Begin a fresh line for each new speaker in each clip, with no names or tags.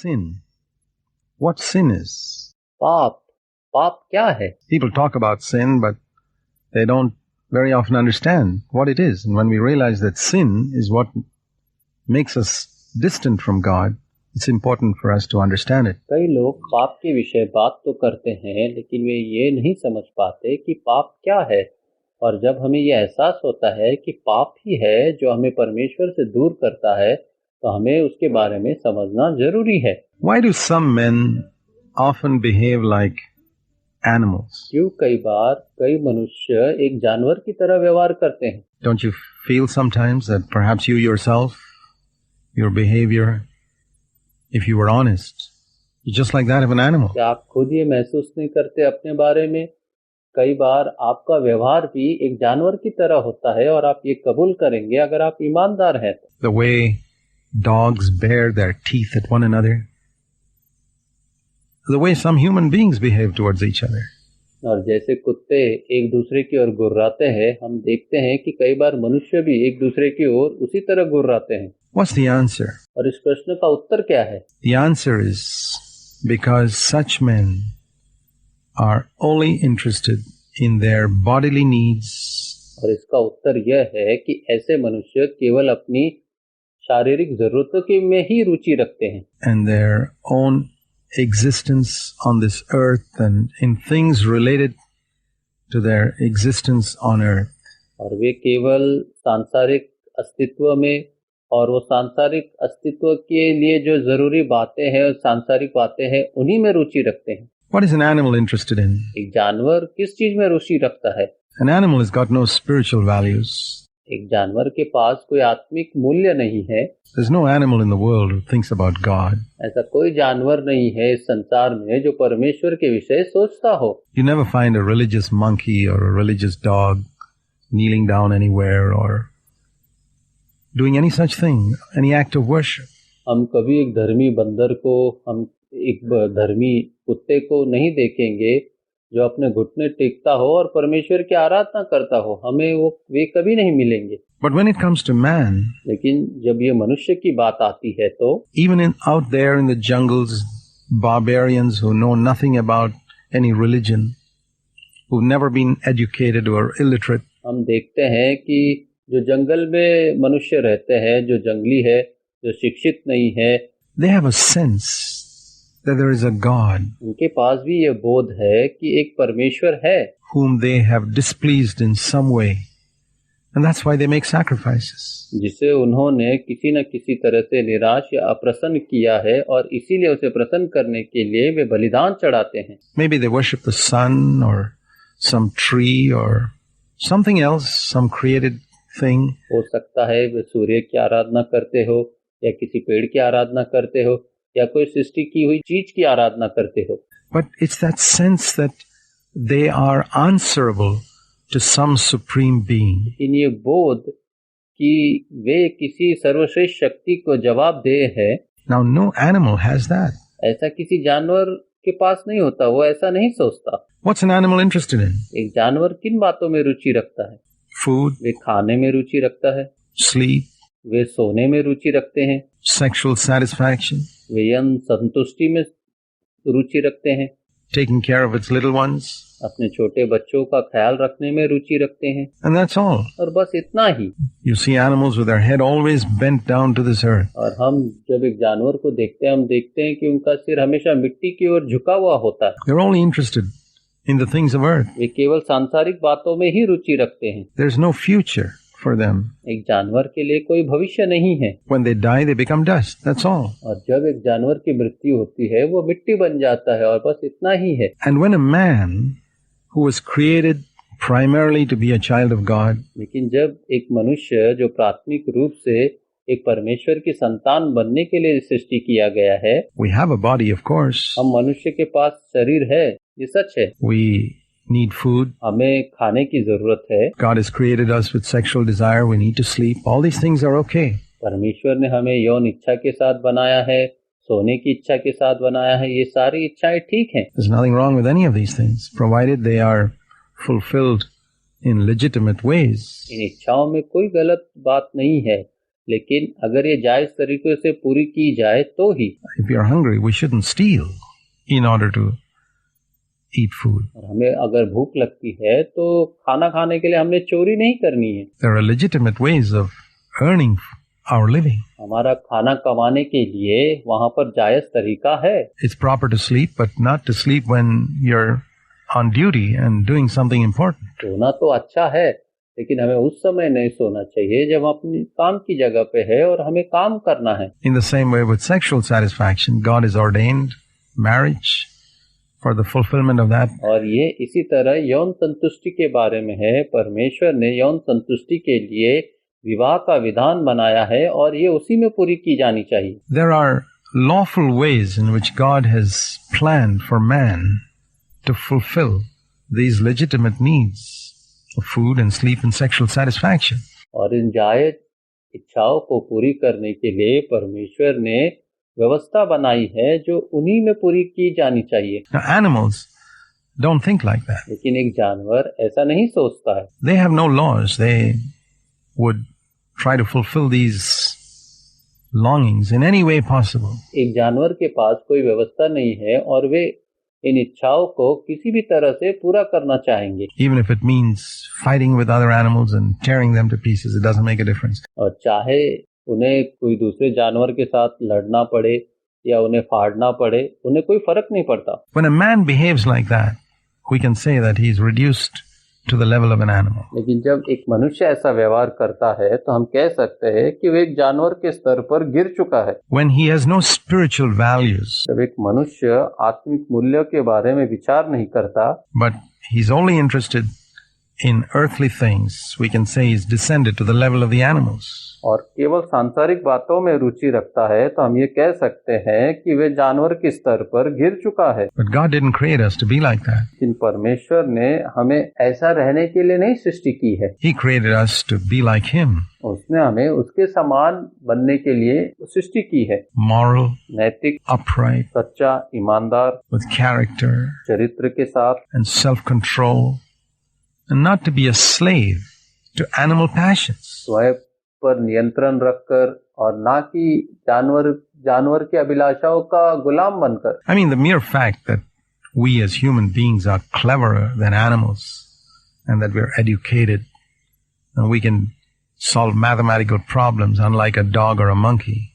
sin. What sin is?
पाप पाप क्या है?
People talk about sin, but they don't very often understand what it is. And when we realize that sin is what makes us distant from God, it's important for us to understand it.
कई लोग पाप के विषय बात तो करते हैं, लेकिन वे ये नहीं समझ पाते कि पाप क्या है। और जब हमें ये एहसास होता है कि पाप ही है जो हमें परमेश्वर से दूर करता है, तो हमें उसके बारे में समझना जरूरी है।
Why do some men often behave like animals?
क्यों कई बार कई मनुष्य एक जानवर की तरह व्यवहार करते हैं?
Don't you feel sometimes that perhaps you yourself, your behavior, if you were honest, is just like that of an animal?
क्या आप खुद ये महसूस नहीं करते अपने बारे में? कई बार आपका व्यवहार भी एक जानवर की तरह होता है, और आप ये कबूल करेंगे अगर आप ईमानदार हैं तो।
The way dogs bare their teeth at one another, the way some human beings behave towards each other.
और जैसे कुत्ते एक दूसरे की ओर गुर्राते हैं, हम देखते हैं कि कई बार मनुष्य भी एक दूसरे की ओर उसी तरह गुर्राते हैं।
What's the answer?
और इस प्रश्न का उत्तर क्या है?
The answer is because such men are only interested in their bodily needs.
और इसका उत्तर यह है कि ऐसे मनुष्य केवल अपनी शारीरिक जरूरतों की में ही रुचि रखते हैं,
and their own existence on this earth and in things related to their existence on earth.
और वे केवल सांसारिक अस्तित्व में, और वो सांसारिक अस्तित्व के लिए जो जरूरी बातें हैं और सांसारिक बातें हैं, उन्हीं में रुचि रखते हैं।
What is an animal interested in?
एक जानवर किस चीज में रुचि रखता है?
An animal has got no spiritual values.
एक जानवर के पास कोई आत्मिक मूल्य नहीं है।
There's no animal in the world who thinks about God.
ऐसा कोई जानवर नहीं है इस संसार में जो परमेश्वर के विषय सोचता हो।
You never find a religious monkey or a religious dog kneeling down anywhere or doing any such thing, any act of worship.
हम कभी एक धर्मी बंदर को, हम एक धर्मी कुत्ते को नहीं देखेंगे जो अपने घुटने टेकता हो और परमेश्वर की आराधना करता हो। हमें वे कभी नहीं मिलेंगे।
But when it comes to man,
लेकिन जब ये मनुष्य की बात आती है तो
even out there in the jungles, barbarians who know nothing about any religion, who've never been educated or illiterate,
हम देखते हैं कि जो जंगल में मनुष्य रहते हैं, जो जंगली है, जो शिक्षित नहीं है,
they have a sense that there is a God
उनके पास भी ये बोध है कि एक परमेश्वर है
whom they have displeased in some way, and that's why they make sacrifices.
जिसे उन्होंने किसी न किसी तरह से निराश या अप्रसन्न किया है, और इसीलिए उसे प्रसन्न करने के लिए वे बलिदान चढ़ाते हैं।
Maybe they worship the sun or some tree or something else, some created thing.
हो सकता है वे सूर्य की आराधना करते हो, या किसी पेड़ की आराधना करते हो, या कोई सृष्टि की हुई चीज की आराधना करते हो।
But it's that sense that they are answerable to some supreme being.
लेकिन ये बोध कि वे किसी सर्वश्रेष्ठ शक्ति को जवाब दे है।
Now, no animal has that.
ऐसा किसी जानवर के पास नहीं होता, वो ऐसा नहीं सोचता।
What's an animal interested in?
एक जानवर किन बातों में रुचि रखता है?
Food,
वे खाने में रुचि रखता है,
sleep,
वे सोने में रुचि रखते हैं,
sexual satisfaction,
वे यौन संतुष्टि में रुचि रखते हैं,
taking care of its little ones,
अपने छोटे बच्चों का ख्याल रखने में रुचि रखते हैं,
and that's all.
और बस इतना ही।
You see animals with their head always bent down to this earth.
और हम जब एक जानवर को देखते हैं, हम देखते हैं कि उनका सिर हमेशा मिट्टी की ओर झुका हुआ होता है।
They're only interested in the things of earth.
वे केवल सांसारिक बातों में ही रुचि रखते हैं।
There's no future for them.
एक जानवर के लिए कोई भविष्य नहीं है।
When they die, they become dust. That's all.
और जब एक जानवर की मृत्यु होती है, वो मिट्टी बन जाता है, और बस इतना ही है।
And when a man who was created primarily to be a child of God,
लेकिन जब एक मनुष्य जो प्राथमिक रूप से एक परमेश्वर की संतान बनने के लिए सृष्टि किया गया है,
we have a body, of course.
हम मनुष्य के पास शरीर है, ये सच है।
We need food.
हमें खाने की जरूरत है।
God has created us with sexual desire. We need to sleep. All these things are okay.
परमेश्वर ने हमें यौन इच्छा के साथ बनाया है, सोने की इच्छा के साथ बनाया है, ये सारी इच्छाएं ठीक हैं।
There's nothing wrong with any of these things, provided they are fulfilled in legitimate ways.
इन इच्छाओं में कोई गलत बात नहीं है, लेकिन अगर ये जायज तरीके से पूरी की जाए तो ही।
If we are hungry, we shouldn't steal in order to eat food.
और हमें अगर भूख लगती है तो खाना खाने के लिए हमने चोरी नहीं करनी है।
There are legitimate ways of earning our living.
हमारा खाना कमाने के लिए वहाँ पर जायज तरीका है।
It's proper to sleep, but not to sleep when you're on duty and doing something important.
सोना तो अच्छा है, लेकिन हमें उस समय नहीं सोना चाहिए जब हम अपनी काम की जगह पे है और हमें काम करना है।
In the same way with sexual satisfaction, God has ordained marriage for the fulfillment of that.
और ये इसी तरह यौन संतुष्टि के बारे में है। परमेश्वर ने यौन संतुष्टि के लिए विवाह का विधान बनाया है और ये उसी में पूरी की जानी चाहिए।
There are lawful ways in which God has planned for man to fulfill these legitimate needs of food and sleep and sexual satisfaction.
और इन जायज इच्छाओं को पूरी करने के लिए परमेश्वर ने व्यवस्था बनाई है जो उन्हीं में पूरी की जानी चाहिए।
Now, animals don't think like that.
लेकिन एक जानवर ऐसा नहीं सोचता है।
They have no laws. They would try to fulfill these longings in any way possible.
एक जानवर के पास कोई व्यवस्था नहीं है और वे इन इच्छाओं को किसी भी तरह से पूरा करना चाहेंगे।
Even if it means fighting with other animals and tearing them to pieces, it doesn't make a difference.
और चाहे उन्हें कोई दूसरे जानवर के साथ लड़ना पड़े या उन्हें फाड़ना पड़े, उन्हें कोई फर्क नहीं पड़ता।
When a man behaves like that, we can say that he is reduced to the level of an animal.
लेकिन जब एक मनुष्य ऐसा व्यवहार करता है तो हम कह सकते हैं कि वो एक जानवर के स्तर पर गिर चुका है।
When he has no spiritual values,
जब एक मनुष्य आत्मिक मूल्यों के बारे में विचार नहीं करता,
but he's only interested in earthly things, we can say he's descended to the level of the animals.
और केवल सांसारिक बातों में रुचि रखता है तो हम ये कह सकते हैं कि वे जानवर के स्तर पर गिर चुका है।
But God didn't create us to be like that.
लेकिन परमेश्वर ने हमें ऐसा रहने के लिए नहीं सृष्टि की है।
He created us to be like Him.
उसने हमें उसके समान बनने के लिए सृष्टि की है।
Moral,
नैतिक,
upright,
सच्चा, ईमानदार,
with character
चरित्र के साथ
and self-control, and not to be a slave to animal passions.
स्वयं पर नियंत्रण रखकर और ना कि जानवर की अभिलाषाओं का गुलाम बनकर।
I mean, the mere fact that we as human beings are cleverer than animals and that we're educated and we can solve mathematical problems unlike a dog or a monkey,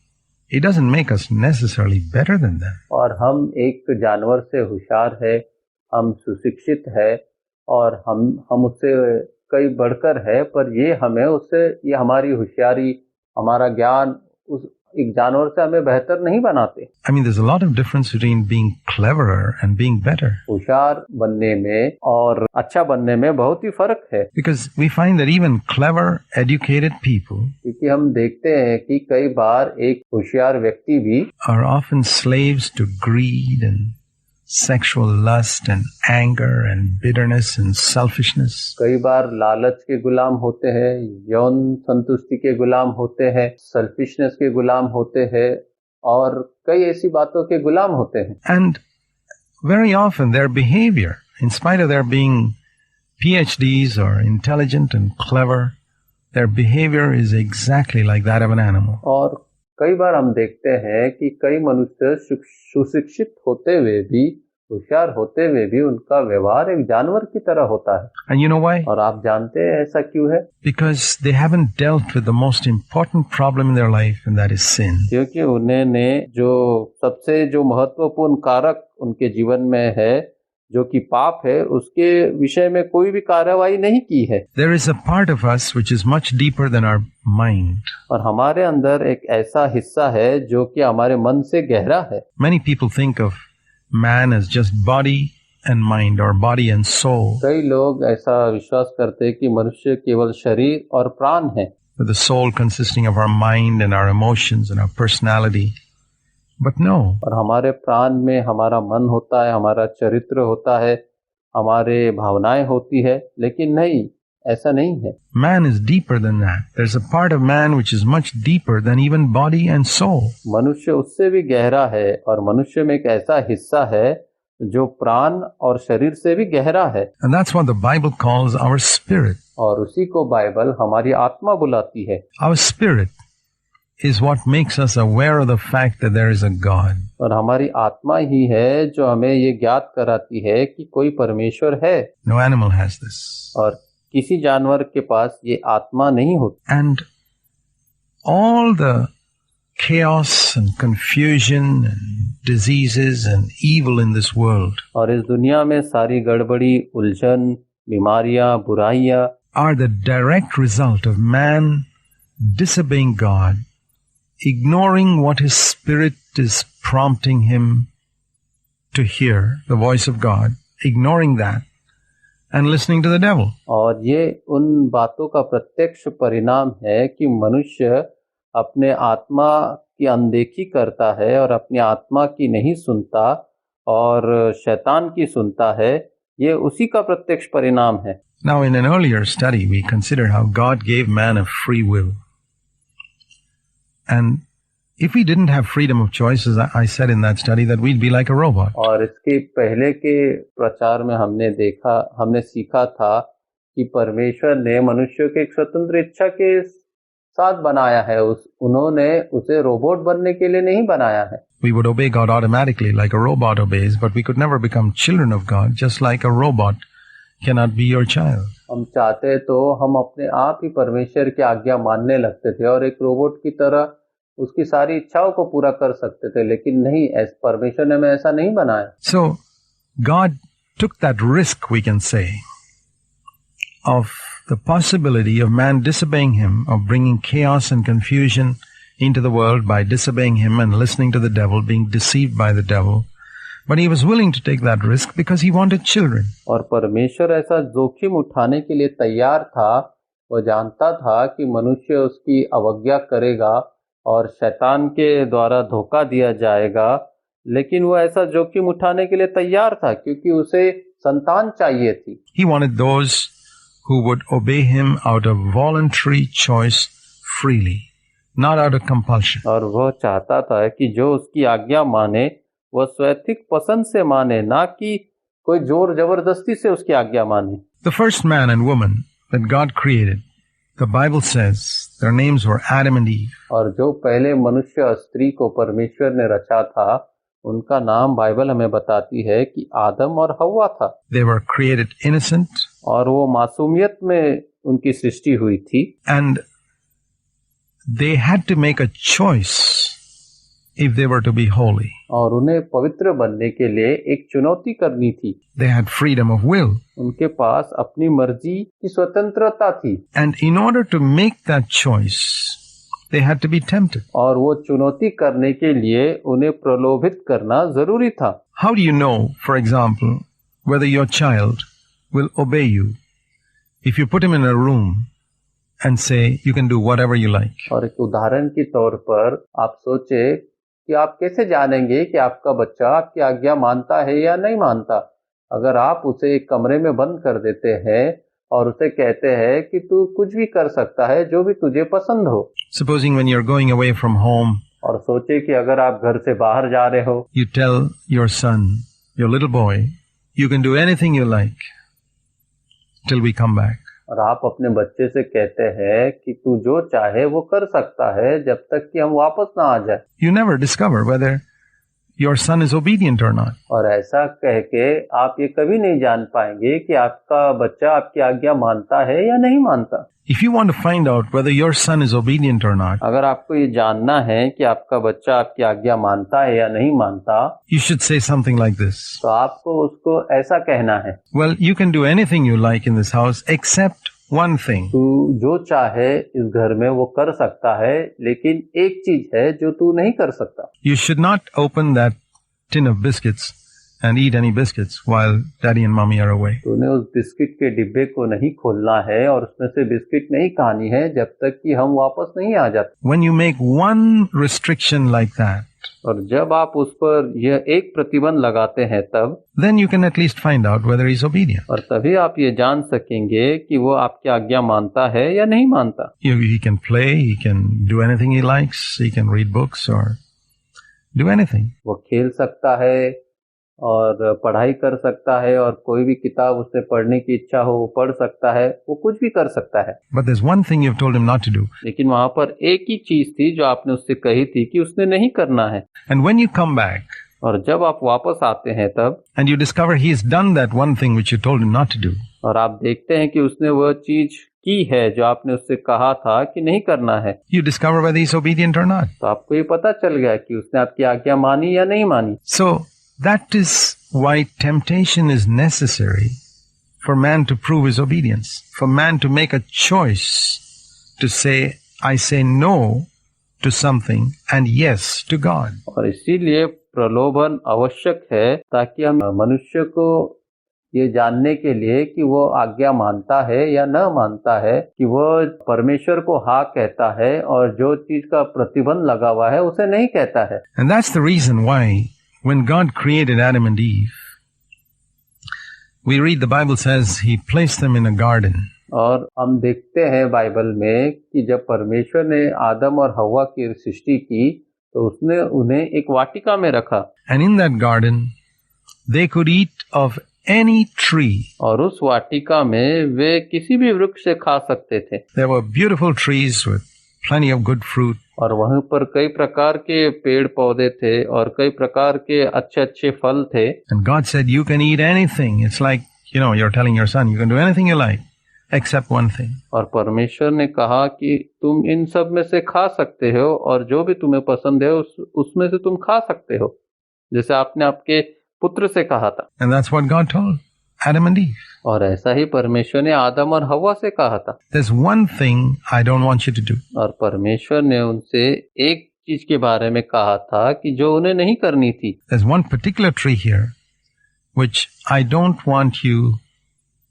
it doesn't make us necessarily better than them.
और हम एक जानवर से होशियार है, हम सुशिक्षित है और हम उससे कई बढ़कर है, पर ये हमारी होशियारी, हमारा ज्ञान उस एक जानवर से हमें बेहतर नहीं बनाते।
I mean, there's a lot of difference between being cleverer and being better.
होशियार बनने में और अच्छा बनने में बहुत ही फर्क है।
Because we find that even clever, educated people
क्योंकि हम देखते हैं कि कई बार एक होशियार व्यक्ति भी
are often slaves to greed and sexual lust and anger and bitterness and selfishness.
कई बार लालच के गुलाम होते हैं, यौन संतुष्टि के गुलाम होते हैं, सेल्फिशनेस के गुलाम होते हैं और कई ऐसी बातों के गुलाम होते हैं।
And very often their behavior, in spite of their being PhDs or intelligent and clever, their behavior is exactly like that of an animal.
और कई बार हम देखते हैं कि कई मनुष्य सुशिक्षित होते हुए भी, होशियार होते हुए भी उनका व्यवहार एक जानवर की तरह होता है।
And you know why?
और आप जानते हैं ऐसा क्यों है?
Because they haven't dealt with the most important problem in their life, and that is sin.
क्योंकि उन्होंने जो महत्वपूर्ण कारक उनके जीवन में है, जो कि पाप है, उसके विषय में कोई भी कार्रवाई नहीं की है।
There is a part of us which is much deeper than our mind.
और हमारे अंदर एक ऐसा हिस्सा है जो कि हमारे मन से गहरा है।
Many people think of man as just body and mind, or body and soul.
कई लोग ऐसा विश्वास करते हैं कि मनुष्य केवल शरीर और प्राण है।
With the soul consisting of our mind and our emotions and our personality. But no.
और हमारे प्राण में हमारा मन होता है, हमारा चरित्र होता है, हमारे भावनाएं होती है, लेकिन नहीं, ऐसा नहीं है।
Man is deeper than that. There's a part of man which is much deeper than even body and soul.
मनुष्य उससे भी गहरा है और मनुष्य में एक ऐसा हिस्सा है जो प्राण और शरीर से भी गहरा है।
And that's what the Bible calls our spirit.
और उसी को बाइबल हमारी आत्मा बुलाती है।
Our spirit is what makes us aware of the fact that there is a God.
और हमारी आत्मा ही है जो हमें ये ज्ञात कराती है कि कोई परमेश्वर है।
No animal has this.
और किसी जानवर के पास ये आत्मा नहीं होती।
And all the chaos and confusion and diseases and evil in this world
और इस दुनिया में सारी गड़बड़ी, उलझन, बीमारियां, बुराइयां
are the direct result of man disobeying God, ignoring what his spirit is prompting him to hear, the voice of God, ignoring that and listening to the devil.
और ये उन बातों का प्रत्यक्ष परिणाम है कि मनुष्य अपने आत्मा की अनदेखी करता है और अपनी आत्मा की नहीं सुनता और शैतान की सुनता है। ये उसी का प्रत्यक्ष परिणाम है।
Now, in an earlier study, we considered how God gave man a free will. And if we didn't have freedom of choice, as I said in that study, that we'd be like a robot.
और इसके पहले के प्रचार में हमने सीखा था कि परमेश्वर ने मनुष्य के एक स्वतंत्र इच्छा के साथ बनाया है। उन्होंने उसे रोबोट बनने के लिए नहीं बनाया है।
We would obey God automatically like a robot obeys, but we could never become children of God, just like a robot cannot be your child.
हम चाहते तो हम अपने आप ही परमेश्वर की आज्ञा मानने लगते थे और एक रोबोट की तरह उसकी सारी इच्छाओं को पूरा कर सकते थे, लेकिन नहीं, परमेश्वर ने हमें ऐसा नहीं बनाया।
So God took that risk, we can say, of the possibility of man disobeying him, of bringing chaos and confusion into the world by disobeying him and listening to the devil, being deceived by the devil. But he was willing to take that risk because he wanted children.
और परमेश्वर ऐसा जोखिम उठाने के लिए तैयार था। वो जानता था कि मनुष्य उसकी अवज्ञा करेगा और शैतान के द्वारा धोखा दिया जाएगा, लेकिन वो ऐसा जोखिम उठाने के लिए तैयार था क्योंकि उसे संतान चाहिए थी।
He wanted those who would obey him out of voluntary choice freely, not out of compulsion.
और वो चाहता था कि जो उसकी आज्ञा माने वह स्वैच्छिक पसंद से माने, ना कि कोई जोर जबरदस्ती से उसकी आज्ञा माने।
The first man and woman that God created, the Bible says, their names were Adam and Eve.
और जो पहले मनुष्य और स्त्री को परमेश्वर ने रचा था, उनका नाम बाइबल हमें बताती है कि आदम और हव्वा था।
They were created innocent.
और वो मासूमियत में उनकी सृष्टि हुई थी।
And they had to make a choice if they were to be holy.
और उन्हें पवित्र बनने के लिए एक चुनौती करनी थी।
They had freedom of will.
उनके पास अपनी मर्जी की स्वतंत्रता थी।
And in order to make that choice, they had to be tempted.
और वो चुनौती करने के लिए उन्हें प्रलोभित करना जरूरी था।
How do you know, for example, whether your child will obey you if you put him in a room and say you can do whatever you like?
और एक उदाहरण के तौर पर आप सोचे कि आप कैसे जानेंगे कि आपका बच्चा आपकी आज्ञा मानता है या नहीं मानता। अगर आप उसे एक कमरे में बंद कर देते हैं और उसे कहते हैं कि तू कुछ भी कर सकता है जो भी तुझे पसंद हो।
Supposing when you're going away from home,
और सोचे कि अगर आप घर से बाहर जा रहे हो,
you tell your son, your little boy, you can do anything you like till we come back.
और आप अपने बच्चे से कहते हैं कि तू जो चाहे वो कर सकता है जब तक कि हम वापस ना आ जाए।
You never discover whether your son is obedient or not.
और ऐसा कह के आप ये कभी नहीं जान पाएंगे कि आपका बच्चा आपकी आज्ञा मानता है या नहीं मानता।
If you want to find out whether your son is obedient or not,
अगर आपको ये जानना है कि आपका बच्चा आपकी आज्ञा मानता है या नहीं मानता,
you should say something like this.
तो आपको उसको ऐसा कहना है,
Well, you can do anything you like in this house except one thing.
तू जो चाहे इस घर में वो कर सकता है, लेकिन एक चीज है जो तू नहीं कर सकता।
You should not open that tin of biscuits and eat any biscuits while daddy and mommy are away.
तूने उस बिस्किट के डिब्बे को नहीं खोलना है और उसमें से बिस्किट नहीं खानी है जब तक कि हम वापस नहीं आ जाते।
When you make one restriction like that,
और जब आप उस पर यह एक प्रतिबंध लगाते हैं तब
then you can at least find out whether he's obedient.
और तभी आप ये जान सकेंगे कि वो आपकी आज्ञा मानता है या नहीं मानता।
He can play, he can do anything he likes, he can read books or do anything.
वो खेल सकता है, और पढ़ाई कर सकता है और कोई भी किताब उससे पढ़ने की इच्छा हो वो पढ़ सकता है, वो कुछ भी कर सकता है।
But there's one thing you've told him not to do.
लेकिन वहां पर एक ही चीज थी जो आपने उससे कही थी कि उसने नहीं करना है।
And when you come back
और जब आप वापस आते हैं तब
and you discover he's done that one thing which you told him not to do,
और आप देखते हैं कि उसने वह चीज की है जो आपने उससे कहा था कि नहीं करना है,
you discover whether he's obedient or not.
तो आपको ये पता चल गया कि उसने आपकी आज्ञा मानी या नहीं मानी।
So that is why temptation is necessary for man to prove his obedience, for man to make a choice to say, I say no to something and yes to God.
और इसीलिए प्रलोभन आवश्यक है ताकि हम मनुष्य को ये जानने के लिए कि वो आज्ञा मानता है या न मानता है, कि वो परमेश्वर को हाँ कहता है और जो चीज का प्रतिबंध लगा हुआ है उसे नहीं कहता है।
And that's the reason why when God created Adam and Eve, we read the Bible says he placed them in a garden.
और हम देखते हैं बाइबल में कि जब परमेश्वर ने आदम और हव्वा की सृष्टि की तो उसने उन्हें एक वाटिका में रखा।
And in that garden, they could eat of any tree.
और उस वाटिका में वे किसी भी वृक्ष से खा सकते थे।
There were beautiful trees with plenty of good fruit.
और वहीं पर कई प्रकार के पेड़ पौधे थे और कई प्रकार के अच्छे अच्छे फल थे।
And God said, you can eat anything. It's like, you're telling your son, you can do anything you like, except one thing.
और परमेश्वर ने कहा कि तुम इन सब में से खा सकते हो और जो भी तुम्हें पसंद है उसमें से तुम खा सकते हो, जैसे आपने आपके पुत्र से कहा था।
And that's what God told Adam and Eve.
और ऐसा ही परमेश्वर ने आदम और हव्वा से कहा था।
There's one thing I don't want you to do.
और परमेश्वर ने उनसे एक चीज के बारे में कहा था कि जो उन्हें नहीं करनी थी।
There's one particular tree here which I don't want you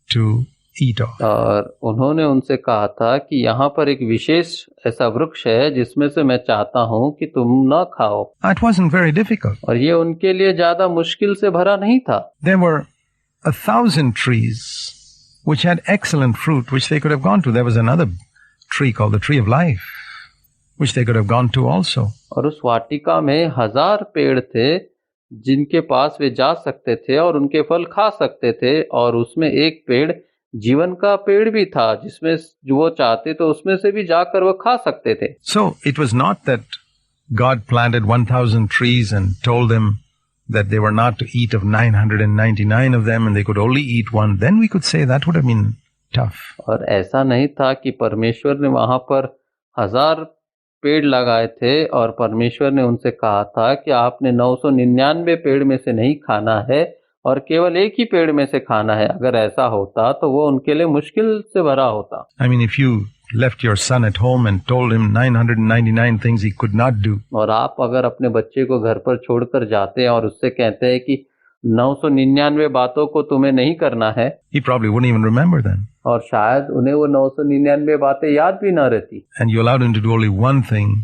to eat of.
और उन्होंने उनसे कहा था कि यहाँ पर एक विशेष ऐसा वृक्ष है जिसमें से मैं चाहता हूँ कि तुम न खाओ।
It wasn't very difficult.
और ये उनके लिए ज्यादा मुश्किल से भरा नहीं था।
There were 1,000 trees which had excellent fruit which they could have gone to. There was another tree called the tree of life which they could have gone to also.
और उस वाटिका में 1000 पेड़ थे जिनके पास वे जा सकते थे और उनके फल खा सकते थे, और उसमें एक पेड़ जीवन का पेड़ भी था जिसमें जो वो चाहते तो उसमें से भी जाकर वो खा सकते थे।
So it was not that God planted 1,000 trees and told them that they were not to eat of 999 of them and they could only eat one. Then we could say that would have been tough.
और ऐसा नहीं था कि परमेश्वर ने वहां पर 1000 पेड़ लगाए थे और परमेश्वर ने उनसे कहा था कि आपने 999 पेड़ में से नहीं खाना है और केवल एक ही पेड़ में से खाना है। अगर ऐसा होता तो वो उनके लिए मुश्किल से भरा होता।
I mean, if you left your son at home and told him 999 things he could not do.
और आप अगर अपने बच्चे को घर पर छोड़कर जाते हैं और उससे कहते हैं कि 999 बातों को तुम्हें नहीं करना है,
He probably wouldn't even remember them.
और शायद उन्हें वो 999 बातें याद भी न रहती।
And you allowed him to do only one thing,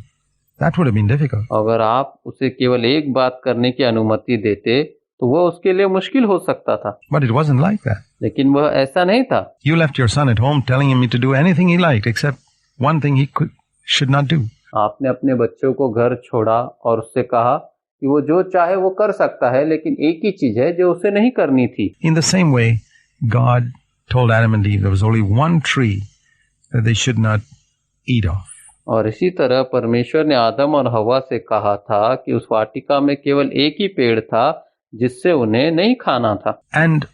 that would have been difficult.
अगर आप उसे केवल एक बात करने की अनुमति देते तो वो उसके लिए मुश्किल हो सकता था।
But it wasn't like that.
लेकिन वह ऐसा नहीं था।
You left your son at home telling him to do anything he liked except one thing he should not do.
आपने अपने बच्चों को घर छोड़ा और उससे कहा कि वो जो चाहे वो कर सकता है, लेकिन एक ही चीज है जो उसे नहीं करनी थी।
In the same way, God told Adam and Eve there was only one tree that they should not eat of.
और इसी तरह परमेश्वर ने आदम और हव्वा से कहा था कि उस वाटिका में केवल एक ही पेड़ था जिससे उन्हें नहीं खाना था।
And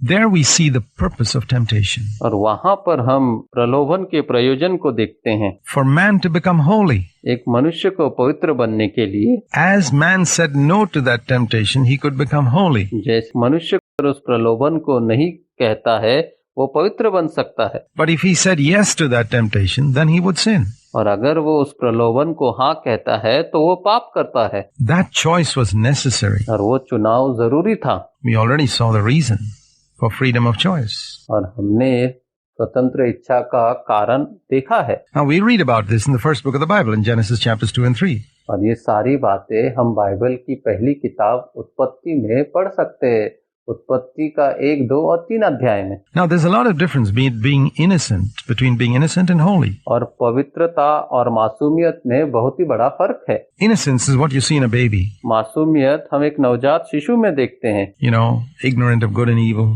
there we see the purpose of temptation.
और वहां पर हम प्रलोभन के प्रयोजन को देखते हैं।
For man to become holy.
एक मनुष्य को पवित्र बनने के लिए,
As man said no to that temptation, he could become holy.
जैसे मनुष्य उस प्रलोभन को नहीं कहता है वो पवित्र बन सकता है।
But if he said yes to that temptation, then he would sin.
और अगर वो उस प्रलोभन को हाँ कहता है तो वो पाप करता है।
That choice was necessary.
और वो चुनाव जरूरी था।
We already saw the reason for freedom of choice.
और हमने स्वतंत्र इच्छा का कारण देखा है।
Now we read about this in the first book of the Bible in Genesis chapters 2 and 3.
और ये सारी बातें हम बाइबल की पहली किताब उत्पत्ति में पढ़ सकते हैं, उत्पत्ति का 1, 2 और 3 अध्याय में।
Now there's a lot of difference between being innocent and holy.
और पवित्रता और मासूमियत में बहुत ही बड़ा फर्क है।
Innocence is what you see in a baby.
मासूमियत हम एक नवजात शिशु में देखते हैं।
Ignorant of good and evil,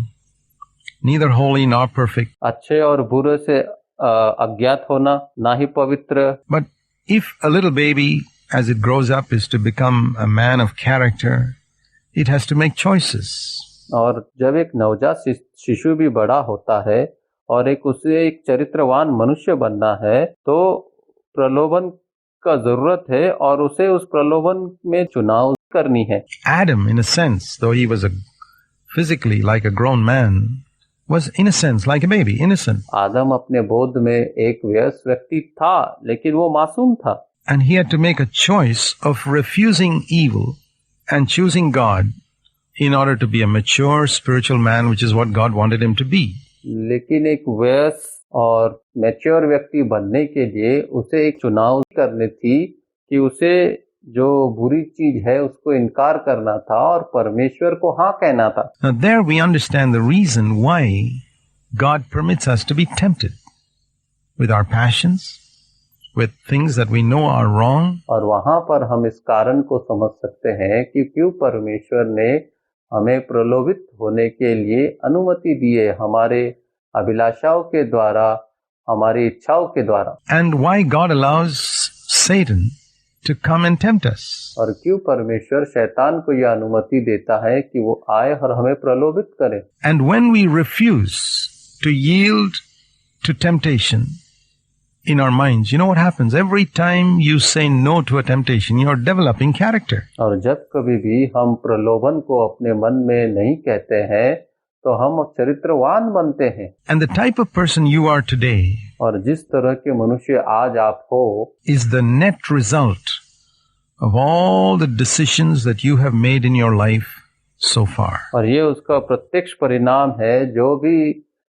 neither holy nor perfect.
अच्छे और बुरे से अज्ञात होना, ना ही पवित्र।
But if a little baby as it grows up is to become a man of character, it has to make choices.
और जब एक नवजात शिशु भी बड़ा होता है और उसे एक चरित्रवान मनुष्य बनना है, तो प्रलोभन का जरूरत है और उसे उस प्रलोभन में चुनाव करनी है।
Adam, in a sense, though he was physically like a grown man, was in a sense like a baby, innocent.
आदम अपने बोध में एक वयस्क व्यक्ति था, लेकिन वो मासूम था।
And he had to make a choice of refusing evil and choosing God in order to be a mature spiritual man, which is what God wanted him to be.
लेकिन एक वयस्क और मैच्योर व्यक्ति बनने के लिए उसे एक चुनाव करनी थी कि उसे जो बुरी चीज है उसको इनकार करना था और परमेश्वर को हाँ कहना था।
Now there we understand the reason why God permits us to be tempted with our passions, with things that we know are wrong.
और वहां पर हम इस कारण को समझ सकते हैं कि क्यों परमेश्वर ने हमें प्रलोभित होने के लिए अनुमति दी है, हमारे अभिलाषाओं के द्वारा, हमारी इच्छाओं के द्वारा।
And why God allows Satan to come and tempt us.
और क्यों परमेश्वर शैतान को यह अनुमति देता है कि वो आए और हमें प्रलोभित करे।
And when we refuse to yield to temptation in our minds, you know what happens? Every time you say no to a temptation, you are developing character.
और जब कभी भी हम प्रलोभन को अपने मन में नहीं कहते हैं, तो हम चरित्रवान बनते हैं।
And the type of person you are today,
और जिस तरह के मनुष्य आज आप हो,
is the net result of all the decisions that you have made in your life so far.
और ये उसका प्रत्यक्ष परिणाम है जो भी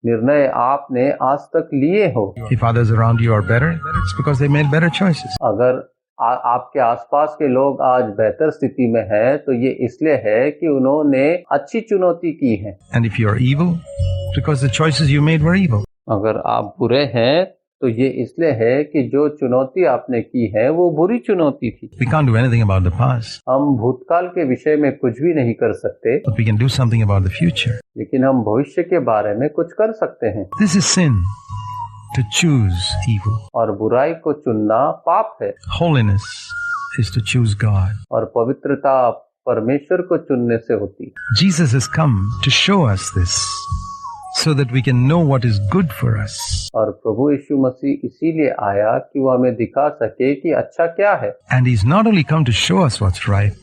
निर्णय आपने आज तक लिए हो।
If others around you are better, it's because they made better choices.
अगर आपके आसपास के लोग आज बेहतर स्थिति में हैं, तो ये इसलिए है कि उन्होंने अच्छी चुनौती की है।
And if you are evil, because the choices you made were evil.
अगर आप बुरे हैं, तो ये इसलिए है कि जो चुनौती आपने की है वो बुरी चुनौती थी।
We can't do anything about the past.
हम भूतकाल के विषय में कुछ भी नहीं कर सकते,
But we can do something about the future.
लेकिन हम भविष्य के बारे में कुछ कर सकते हैं।
This is sin, to choose evil.
और बुराई को चुनना पाप है।
Holiness is to choose God.
और पवित्रता परमेश्वर को चुनने से होती है।
Jesus has come to show us this, so that we can know what is good for us.
और प्रभु यीशु मसीह इसीलिए आया कि वो हमें दिखा सके कि अच्छा क्या है।
And he's not only come to show us what's right,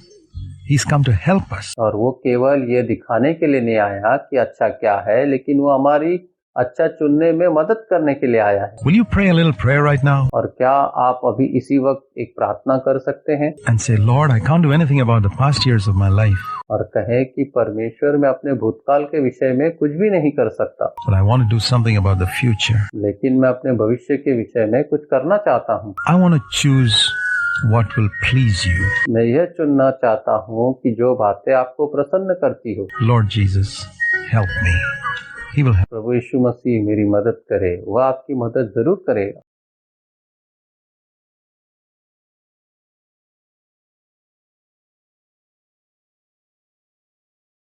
he's come to help us.
और वो केवल ये दिखाने के लिए नहीं आया कि अच्छा क्या है, लेकिन वो हमारी अच्छा चुनने में मदद करने के लिए आया है।
Will you pray a little prayer right now?
और क्या आप अभी इसी वक्त एक प्रार्थना कर सकते हैं
And say, Lord, I can't do anything about the past years of my life,
और कहें कि परमेश्वर मैं अपने भूतकाल के विषय में कुछ भी नहीं कर सकता,
but I want to do something about the future.
लेकिन मैं अपने भविष्य के विषय में कुछ करना चाहता हूँ।
I want to choose what will please you.
मैं यह चुनना चाहता हूँ कि जो बातें आपको प्रसन्न करती हो।
Lord Jesus, help me. He will help.
प्रभु यीशु मसीह मेरी मदद करे, वह आपकी मदद जरूर करेगा।